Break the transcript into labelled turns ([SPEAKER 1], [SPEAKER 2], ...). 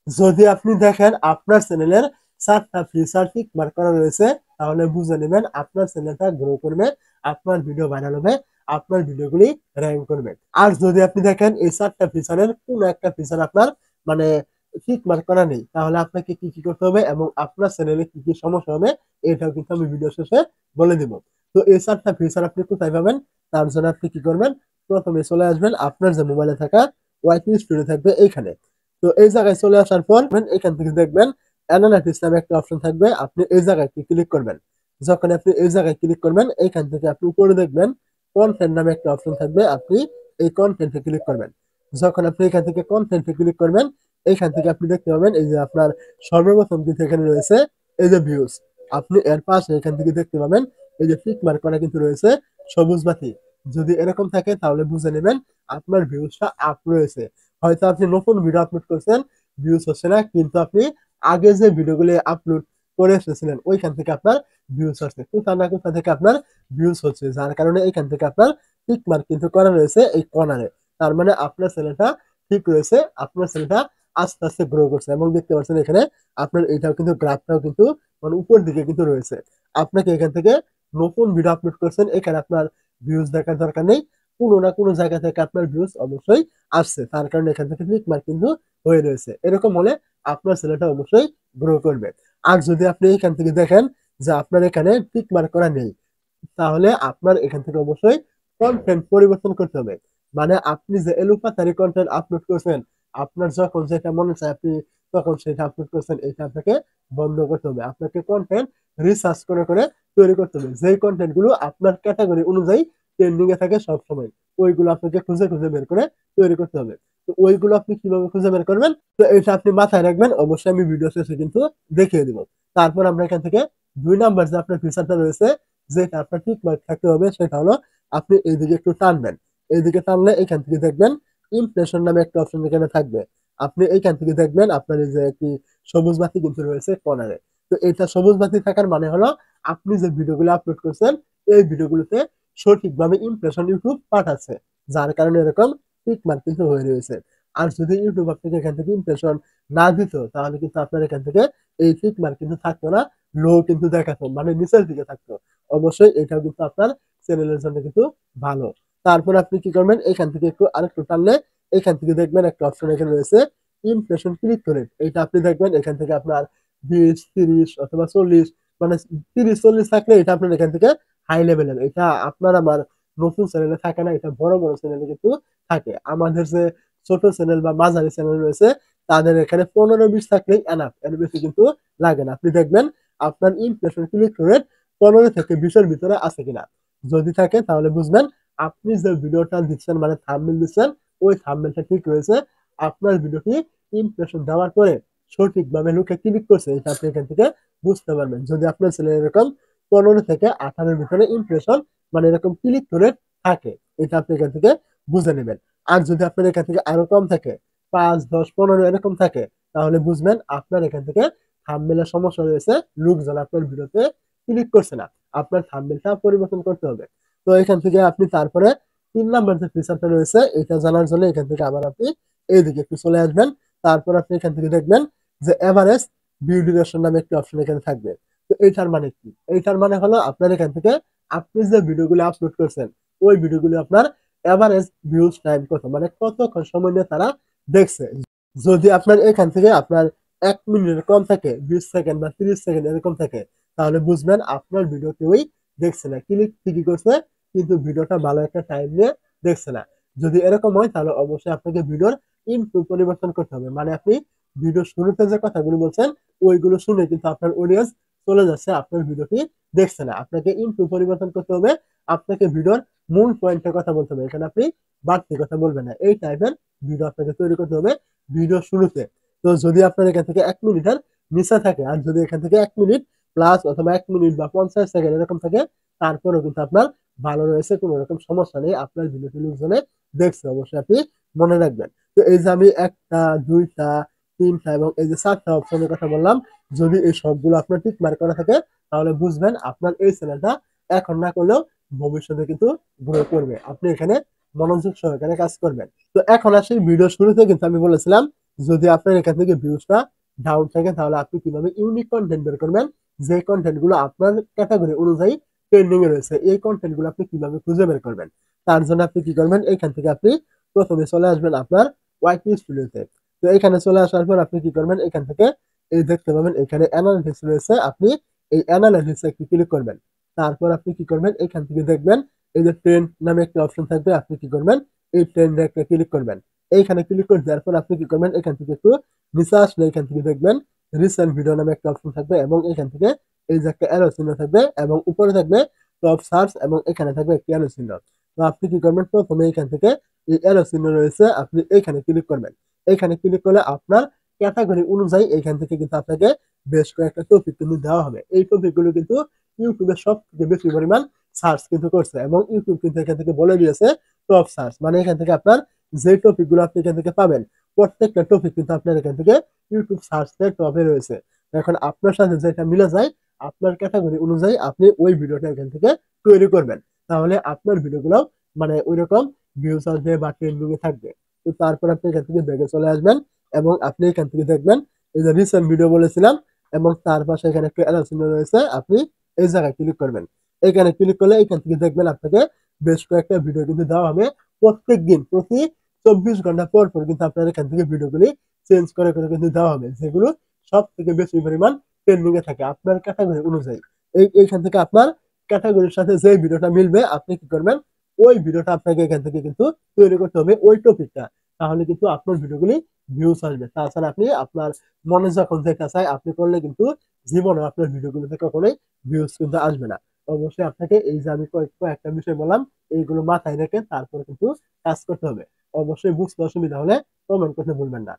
[SPEAKER 1] যদি আপনি দেখেন আপনার চ্যানেলের 4টা ফিচার টিক মার্ক করা রয়েছে, তাহলে বুঝে নেবেন আপনার চ্যানেলটা গ্রো করবে, আপনার ভিডিও ভাইরাল হবে, আপনার ভিডিওগুলি র‍্যাঙ্ক করবে। আর যদি আপনি দেখেন এই 4টা ফিচারের কোনো একটা ফিচার আপনার মানে টিক মার্ক করা নেই, তাহলে আপনাকে কি কি করতে হবে এবং আপনার চ্যানেলে কি কি সমস্যা হবে এটাও কিন্তু আমি ভিডিও শেষে বলে দিব। তো এই 4টা ফিচার আপনি কোথায় পাবেন? তার জন্য আপনি কি করবেন? প্রথমে চলে আসবেন আপনার যে মোবাইলে থাকা ওয়াইটি স্টুডিও থাকবে এইখানে। তো এই জায়গায় চলে আসার পর এখান থেকে দেখবেন অ্যানালাইটিক্স নামে একটা অপশন থাকবে, আপনি এই জায়গায় ক্লিক করবেন। যখন আপনি এই জায়গায় ক্লিক করবেন এইখান থেকে আপনি উপরে দেখবেন কন্টেন্ট নামে একটা অপশন থাকবে, আপনি এই কন্টেন্টে ক্লিক করবেন। যখন আপনি এখান থেকে কন্টেন্টে ক্লিক করবেন এইখান থেকে আপনি দেখতে পাবেন এই যে আপনার সর্বপ্রথম কিন্তু এখানে রয়েছে এই যে ভিউজ। আপনি এর পাশে এখান থেকে দেখতে পাবেন এই যে টিক মার্ক করা কিন্তু রয়েছে সবুজ বাতি। যদি এরকম থাকে তাহলে বুঝে নেবেন আপনার ভিউজটা আপ রয়েছে। হয়তো আপনি নতুন ভিডিও আপলোড করছেন, ভিউজ হচ্ছে না, কিন্তু আপনি আগে যে ভিডিওগুলো আপলোড করে এসেছিলেন ওইখান থেকে আপনার ভিউজ হচ্ছে, কোথা না কোথা থেকে আপনার ভিউজ হচ্ছে, যার কারণে এইখান থেকে আপনার টিক মার্ক কিন্তু করা রয়েছে এই কর্নারে। তার মানে আপনার চ্যানেলটা ঠিক রয়েছে, আপনার চ্যানেলটা আস্তে আস্তে গ্রো করছে। এবং দেখতে পাচ্ছেন এখানে আপনার এটাও কিন্তু গ্রাফটাও কিন্তু মানে উপর দিকে কিন্তু রয়েছে। আপনাকে এখান থেকে নতুন ভিডিও আপলোড করছেন, এখানে আপনার ভিউজ দেখার দরকার নেই, কোনো না কোনো জায়গা থেকে আপনার ভিউজ অবশ্যই আসছে, তার কারণে এখান থেকে ক্লিক মার্ক কিন্তু হয়ে রয়েছে। এরকম হলে আপনার চ্যানেলটা অবশ্যই গ্রো করবে। আর যদি আপনি এখান থেকে দেখেন যে আপনার এখানে টিক মার্ক করা নেই, তাহলে আপনার এখান থেকে অবশ্যই কন্টেন্ট পরিবর্তন করতে হবে। মানে আপনি যে এলোপাতারি কন্টেন্ট আপলোড করছেন, আপনার যখন যেটা মনে চায় আপনি তখন সেটা আপলোড করছেন, এটা আপনাকে বন্ধ করতে হবে। আপনাকে কন্টেন্ট রিসার্চ করে করে তৈরি করতে হবে, যেই কন্টেন্ট গুলো আপনার ক্যাটাগরি অনুযায়ী ট্রেন্ডিং এ থাকে সবসময়, ওইগুলো আপনাকে খুঁজে খুঁজে বের করে তৈরি করতে হবে। তো ওইগুলো আপনি কিভাবে খুঁজে বের করবেন, তো এটা আপনি মাথায় রাখবেন, অবশ্যই আমি ভিডিও শেষে কিন্তু দেখিয়ে দিব। তারপর আমরা এখান থেকে 2 নাম্বার যে আপনার ফিচারটা রয়েছে, যেটা আপনার টিক মার্ক থাকতে হবে, সেটা হলো আপনি এইদিকে একটু টানবেন। এইদিকে টানলে এখান থেকে দেখবেন ইমপ্রেশন নামে একটা অপশন এখানে থাকবে। আপনি এইখান থেকে দেখবেন আপনার এই যে একটি সবুজ বাতি কিন্তু রয়েছে কর্নারে। তো এটা সবুজ বাতি থাকার মানে হলো আপনি যে ভিডিওগুলো আপলোড করছেন এই ভিডিওগুলোতে সঠিকভাবে ইমপ্রেশন ইউটিউব পাঠাচ্ছে, যার কারণে এরকম টিক মার্ক কিন্তু হয়ে রয়েছে। আর যদি ইউটিউব আপনাকে এখান থেকে ইমপ্রেশন না দিত, তাহলে কিন্তু আপনার এখান থেকে এই টিক মার্ক কিন্তু থাকতো না, লো কিন্তু দেখাতো, মানে নিচের দিকে থাকতো। অবশ্যই এটাও কিন্তু আপনার চ্যানেলের জন্য কিন্তু ভালো। তারপর আপনি কি করবেন, এখান থেকে একটু আরেকটু টানলে এখান থেকে দেখবেন একটা অপশন এখানে রয়েছে ইমপ্রেশন ক্লিক করে। এটা আপনি দেখবেন এখান থেকে আপনার 20, 30 অথবা 40, মানে 30, 40 থাকলে এটা আপনার এখান থেকে হাই লেভেলের। এটা আপনার আমার নতুন চ্যানেলে থাকে না, এটা বড় বড় চ্যানেলে কিন্তু থাকে। আমাদের যে ছোট চ্যানেল বা মাঝারি চ্যানেল রয়েছে তাদের এখানে 15, 20 থাকলেই এনাফ, এর বেশি কিন্তু লাগে না। আপনি দেখবেন আপনার ইমপ্রেশন ক্লিক রেট 15 থেকে 20-এর ভিতরে আছে কিনা। যদি থাকে তাহলে বুঝবেন আপনি যে ভিডিওটা দিচ্ছেন মানে থাম্বনেল দিচ্ছেন ওই থাম্বনেলটা ঠিক রয়েছে। আপনার ভিডিওটি ইমপ্রেশন দেওয়ার পরে সঠিকভাবে লোকে ক্লিক করছে, এটা আপনি এখান থেকে বুঝতে পারবেন। যদি আপনার চ্যানেল এরকম 15 থেকে 18-এর ভিতরে ইমপ্রেশন মানে এরকম ক্লিক রেট থাকে, এটা আপনি এখান থেকে বুঝে নেবেন। আর যদি আপনার এখান থেকে আরো কম থাকে, 5, 10, 15 এরকম থাকে, তাহলে বুঝবেন আপনার এখান থেকে থাম্বনেলের সমস্যা রয়েছে, লোকজন আপনার ভিডিওতে ক্লিক করছে না, আপনার থাম্বনেলটা পরিবর্তন করতে হবে। তো এখান থেকে আপনি তারপরে 3 নাম্বার যে ফিচারটা রয়েছে এটা জানার জন্য এখান থেকে আবার আপনি এইদিকে একটু চলে আসবেন। তারপর আপনি এখান থেকে দেখবেন যে এভারেজ ভিউ ডিউরেশন নামে একটি অপশন এখানে থাকবে। তো এইটার মানে কি? এইটার মানে হলো আপনার এখান থেকে আপনি যে ভিডিওগুলো আপলোড করছেন ওই ভিডিওগুলো আপনার এভারেজ ভিউজ টাইম কত, মানে কতক্ষণ সময় নিয়ে তারা দেখছে। যদি আপনার এখান থেকে আপনার 1 মিনিটের কম থাকে, 20 সেকেন্ড বা 30 সেকেন্ড এরকম থাকে, তাহলে বুঝবেন আপনার ভিডিও কেউই দেখছে না, ক্লিক ঠিকই করছে কিন্তু ভিডিওটা ভালো একটা টাইম নিয়ে দেখছে না। যদি এরকম হয় তাহলে অবশ্যই আপনাকে ভিডিওর ইনটু পরিবর্তন করতে হবে। মানে আপনি ভিডিও শুরুতে যে কথাগুলো বলছেন ওইগুলো শুনে কিন্তু আপনার অডিয়েন্স চলে যাচ্ছে, আপনার ভিডিওটি দেখছে না। আপনাকে ইনটু পরিবর্তন করতে হবে, আপনাকে ভিডিওর মূল পয়েন্টের কথা বলতে হবে, এখানে আপনি বাড়তি কথা বলবেন না। এই টাইপের ভিডিও আপনাকে তৈরি করতে হবে ভিডিও শুরুতে। তো যদি আপনার এখান থেকে 1 মিনিটের নিচে থাকে, আর যদি এখান থেকে 1 মিনিট প্লাস অথবা 1 মিনিট বা 50 সেকেন্ড এরকম থাকে, তারপরেও কিন্তু আপনার ভালো রয়েছে, কোনো রকম সমস্যা নেই, আপনার ভিডিওটি লোকজনে দেখছে। অবশ্যই আপনি মনে রাখবেন। তো এই যে আমি একটা, দুইটা, তিনটা এবং এই যে 4টা অপশনের কথা বললাম, যদি এই সবগুলো আপনার টিক মার্ক করা থাকে তাহলে বুঝবেন আপনার এই চ্যানেলটা এখন না করলেও ভবিষ্যতে কিন্তু গ্রো করবে। আপনি এখানে মনোযোগ সহকারে কাজ করবেন। তো এখন আসি ভিডিও শুরুতে কিন্তু আমি বলেছিলাম যদি আপনার এখান থেকে ভিউজটা ডাউন থাকে তাহলে আপনি কিভাবে ইউনিক কন্টেন্ট বের করবেন, যে কন্টেন্ট গুলো আপনার ক্যাটাগরি অনুযায়ী ট্রেন্ডিং এ রয়েছে, এই কন্টেন্ট গুলো আপনি কিভাবে খুঁজে বের করবেন। তার জন্য আপনি কি করবেন, এখান থেকে আপনি প্রথমে চলে আসবেন আপনার ওয়াইটি স্টুডিওতে। তো এখানে চলে আসার পর আপনি কি করবেন, এখান থেকে এই দেখতে পাবেন এখানে অ্যানালিটিক্স রয়েছে, আপনি এই অ্যানালিটিক্সে একটি ক্লিক করবেন। তারপর আপনি কি করবেন, এখান থেকে দেখবেন এই যে ট্রেন্ড নামে একটা অপশন থাকবে, আপনি কি করবেন এই ট্রেন্ডে একটা ক্লিক করবেন। এইখানে ক্লিক করে দেওয়ার পর আপনি কি করবেন, এখান থেকে একটু নিচে আসলে এখান থেকে দেখবেন রিসেন্ট ভিডিও নামে একটা অপশন থাকবে এবং এখান থেকে এই যে একটা অ্যারো চিহ্ন থাকবে এবং উপরে থাকবে টপ সার্চ এবং এখানে থাকবে একটি অ্যারো চিহ্ন। তো আপনি কি করবেন, প্রথমে এখান থেকে এই অ্যারো চিহ্ন রয়েছে আপনি এইখানে ক্লিক করবেন। এইখানে ক্লিক করলে আপনার ক্যাটাগরি অনুযায়ী এখান থেকে কিন্তু আপনাকে বেশ কয়েকটা টপিক কিন্তু দেওয়া হবে। এই টপিক গুলো কিন্তু ইউটিউবে সব থেকে বেশি পরিমাণ সার্চ কিন্তু করছে এবং ইউটিউব কিন্তু এখান থেকে বলে দিয়েছে টপ সার্চ, মানে এখান থেকে আপনার যে টপিক গুলো আপনি এখান থেকে পাবেন প্রত্যেকটা টপিক কিন্তু আপনার এখান থেকে ইউটিউব সার্চ টপে রয়েছে। এখন আপনার সাথে যেটা মিলে যায় আপনার ক্যাটাগরি অনুযায়ী আপনি ওই ভিডিওটা এখান থেকে তৈরি করবেন, তাহলে আপনার ভিডিওগুলো মানে ওই রকম ভিউজ আসবে বা ট্রেন্ডিং এ থাকবে। তো তারপর আপনি এখান থেকে ব্যাগে চলে আসবেন এবং আপনি এখান থেকে দেখবেন এই যে রিসেন্ট ভিডিও বলেছিলাম এবং তার পাশে এখানে একটা অ্যারো চিহ্ন রয়েছে, আপনি এই জায়গায় ক্লিক করবেন। এখানে ক্লিক করলে এখান থেকে দেখবেন আপনাকে বেশ কয়েকটা ভিডিও কিন্তু দেওয়া হবে প্রত্যেক দিন, প্রতি 24 ঘন্টা পর পর কিন্তু আপনার এখান থেকে ভিডিওগুলি চেঞ্জ করে করে কিন্তু দেওয়া হবে, যেগুলো সব থেকে বেশি পরিমাণ ট্রেন্ডিং এ থাকে আপনার ক্যাটাগরি অনুযায়ী। এইখান থেকে আপনার ক্যাটাগরির সাথে যে ভিডিওটা মিলবে আপনি কি করবেন, ওই ভিডিওটা আপনাকে এখান থেকে কিন্তু তৈরি করতে হবে ওই টপিকটা, তাহলে কিন্তু আপনার ভিডিওগুলি ভিউজ আসবে। তাছাড়া আপনি আপনার মনে যখন যেটা চায় আপনি করলে কিন্তু জীবনে আপনার ভিডিওগুলোতে কখনোই ভিউজ কিন্তু আসবে না। অবশ্যই আপনাকে এই যে আমি কয়েকটা বিষয় বললাম এইগুলো মাথায় রেখে তারপরে কিন্তু কাজ করতে হবে। অবশ্যই বুঝতে অসুবিধা হলে কমেন্ট করতে ভুলবেন না।